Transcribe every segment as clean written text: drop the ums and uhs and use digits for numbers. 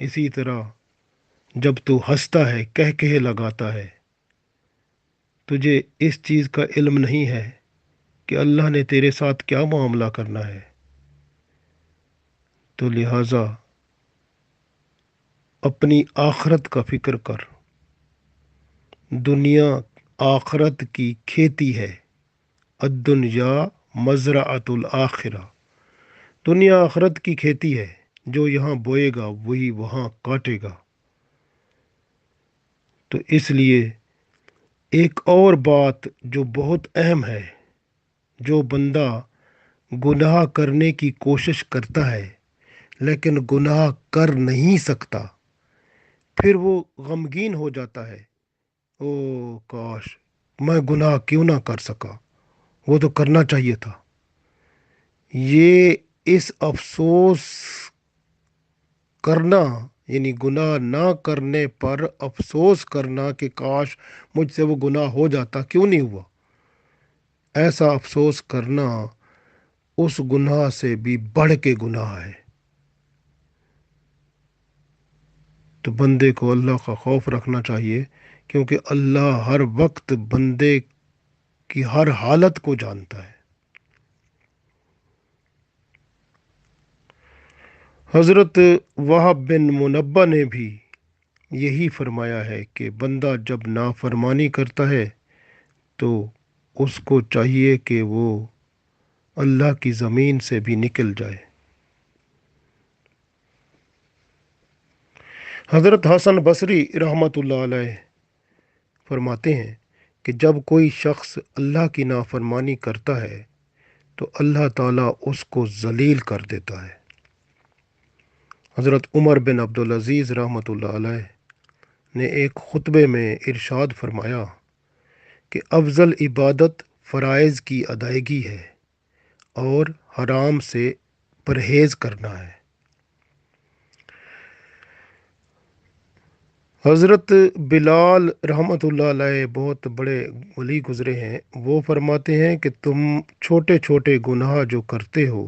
اسی طرح جب تو ہنستا ہے، کہہ لگاتا ہے، تجھے اس چیز کا علم نہیں ہے کہ اللہ نے تیرے ساتھ کیا معاملہ کرنا ہے، تو لہٰذا اپنی آخرت کا فکر کر۔ دنیا آخرت کی کھیتی ہے، الدنیا مزرعۃ الآخرہ۔ دنیا آخرت کی کھیتی ہے، جو یہاں بوئے گا وہی وہاں کاٹے گا۔ تو اس لیے ایک اور بات جو بہت اہم ہے، جو بندہ گناہ کرنے کی کوشش کرتا ہے لیکن گناہ کر نہیں سکتا، پھر وہ غمگین ہو جاتا ہے، او کاش میں گناہ کیوں نہ کر سکا، وہ تو کرنا چاہیے تھا۔ یہ اس افسوس کرنا، یعنی گناہ نہ کرنے پر افسوس کرنا کہ کاش مجھ سے وہ گناہ ہو جاتا، کیوں نہیں ہوا، ایسا افسوس کرنا اس گناہ سے بھی بڑھ کے گناہ ہے۔ تو بندے کو اللہ کا خوف رکھنا چاہیے، کیونکہ اللہ ہر وقت بندے کی ہر حالت کو جانتا ہے۔ حضرت وہب بن منبہ نے بھی یہی فرمایا ہے کہ بندہ جب نافرمانی کرتا ہے تو اس کو چاہیے کہ وہ اللہ کی زمین سے بھی نکل جائے۔ حضرت حسن بصری رحمۃ اللہ علیہ فرماتے ہیں کہ جب کوئی شخص اللہ کی نافرمانی کرتا ہے تو اللہ تعالیٰ اس کو ذلیل کر دیتا ہے۔ حضرت عمر بن عبدالعزیز رحمۃ اللہ علیہ نے ایک خطبے میں ارشاد فرمایا کہ افضل عبادت فرائض کی ادائیگی ہے اور حرام سے پرہیز کرنا ہے۔ حضرت بلال رحمۃ اللہ علیہ بہت بڑے ولی گزرے ہیں، وہ فرماتے ہیں کہ تم چھوٹے چھوٹے گناہ جو کرتے ہو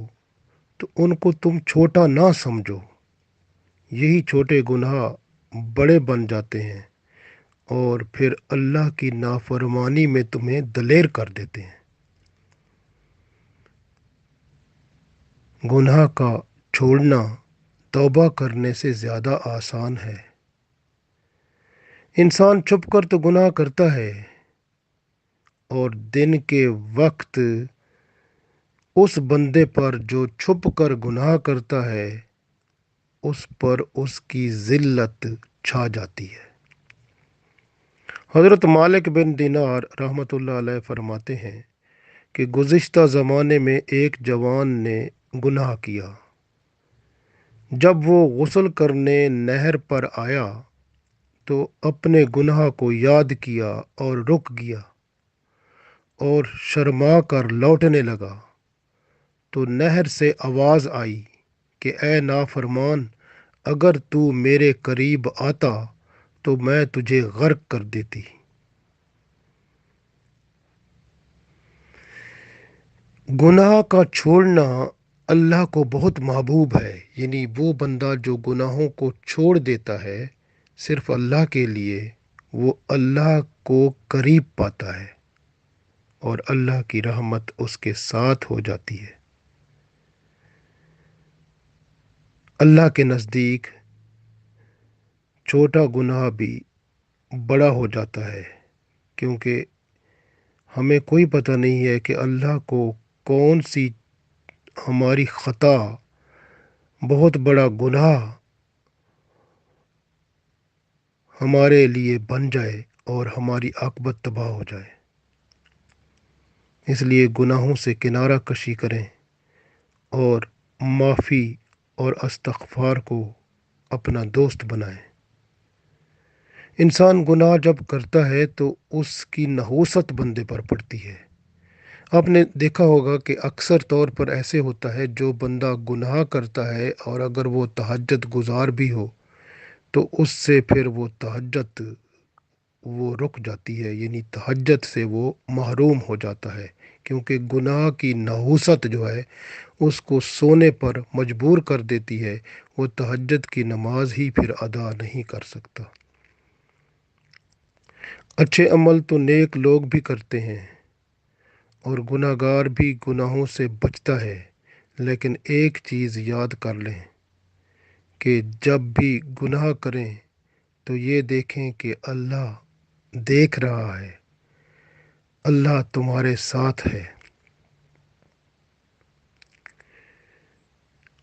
تو ان کو تم چھوٹا نہ سمجھو، یہی چھوٹے گناہ بڑے بن جاتے ہیں اور پھر اللہ کی نافرمانی میں تمہیں دلیر کر دیتے ہیں۔ گناہ کا چھوڑنا توبہ کرنے سے زیادہ آسان ہے۔ انسان چھپ کر تو گناہ کرتا ہے، اور دن کے وقت اس بندے پر جو چھپ کر گناہ کرتا ہے اس پر اس کی ذلت چھا جاتی ہے۔ حضرت مالک بن دینار رحمۃ اللہ علیہ فرماتے ہیں کہ گزشتہ زمانے میں ایک جوان نے گناہ کیا۔ جب وہ غسل کرنے نہر پر آیا تو اپنے گناہ کو یاد کیا اور رک گیا اور شرما کر لوٹنے لگا، تو نہر سے آواز آئی کہ اے نافرمان، اگر تو میرے قریب آتا تو میں تجھے غرق کر دیتی۔ گناہ کا چھوڑنا اللہ کو بہت محبوب ہے، یعنی وہ بندہ جو گناہوں کو چھوڑ دیتا ہے صرف اللہ کے لیے، وہ اللہ کو قریب پاتا ہے اور اللہ کی رحمت اس کے ساتھ ہو جاتی ہے۔ اللہ کے نزدیک چھوٹا گناہ بھی بڑا ہو جاتا ہے، کیونکہ ہمیں کوئی پتہ نہیں ہے کہ اللہ کو کون سی ہماری خطا بہت بڑا گناہ ہمارے لیے بن جائے اور ہماری عاقبت تباہ ہو جائے۔ اس لیے گناہوں سے کنارہ کشی کریں اور معافی اور استغفار کو اپنا دوست بنائیں۔ انسان گناہ جب کرتا ہے تو اس کی نحوست بندے پر پڑتی ہے۔ آپ نے دیکھا ہوگا کہ اکثر طور پر ایسے ہوتا ہے، جو بندہ گناہ کرتا ہے اور اگر وہ تہجد گزار بھی ہو تو اس سے پھر وہ تہجد وہ رک جاتی ہے، یعنی تہجد سے وہ محروم ہو جاتا ہے، کیونکہ گناہ کی نحوست جو ہے اس کو سونے پر مجبور کر دیتی ہے، وہ تہجد کی نماز ہی پھر ادا نہیں کر سکتا۔ اچھے عمل تو نیک لوگ بھی کرتے ہیں اور گناہ گار بھی گناہوں سے بچتا ہے، لیکن ایک چیز یاد کر لیں کہ جب بھی گناہ کریں تو یہ دیکھیں کہ اللہ دیکھ رہا ہے، اللہ تمہارے ساتھ ہے۔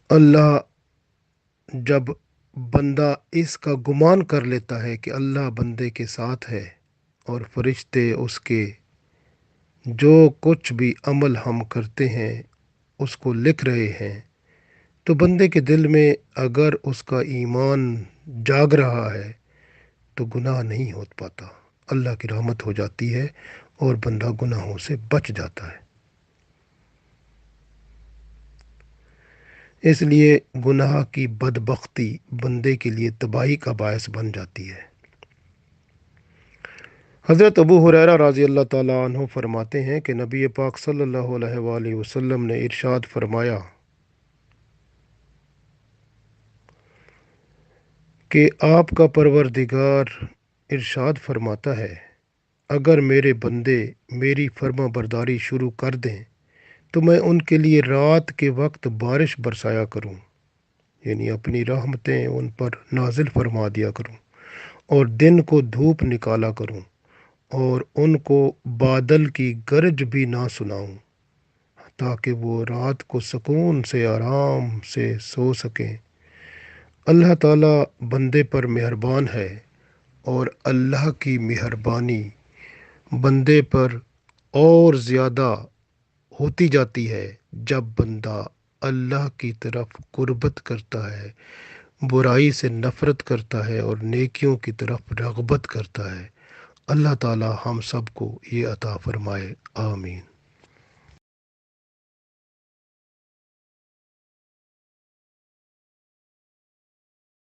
اللہ جب بندہ اس کا گمان کر لیتا ہے کہ اللہ بندے کے ساتھ ہے اور فرشتے اس کے جو کچھ بھی عمل ہم کرتے ہیں اس کو لکھ رہے ہیں، تو بندے کے دل میں اگر اس کا ایمان جاگ رہا ہے تو گناہ نہیں ہو پاتا، اللہ کی رحمت ہو جاتی ہے اور بندہ گناہوں سے بچ جاتا ہے۔ اس لیے گناہ کی بدبختی بندے کے لیے تباہی کا باعث بن جاتی ہے۔ حضرت ابو ہریرہ رضی اللہ تعالیٰ عنہ فرماتے ہیں کہ نبی پاک صلی اللہ علیہ وآلہ وسلم نے ارشاد فرمایا کہ آپ کا پروردگار ارشاد فرماتا ہے، اگر میرے بندے میری فرما برداری شروع کر دیں تو میں ان کے لیے رات کے وقت بارش برسایا کروں، یعنی اپنی رحمتیں ان پر نازل فرما دیا کروں، اور دن کو دھوپ نکالا کروں اور ان کو بادل کی گرج بھی نہ سناؤں، تاکہ وہ رات کو سکون سے آرام سے سو سکیں۔ اللہ تعالیٰ بندے پر مہربان ہے اور اللہ کی مہربانی بندے پر اور زیادہ ہوتی جاتی ہے جب بندہ اللہ کی طرف قربت کرتا ہے، برائی سے نفرت کرتا ہے اور نیکیوں کی طرف رغبت کرتا ہے۔ اللہ تعالی ہم سب کو یہ عطا فرمائے، آمین۔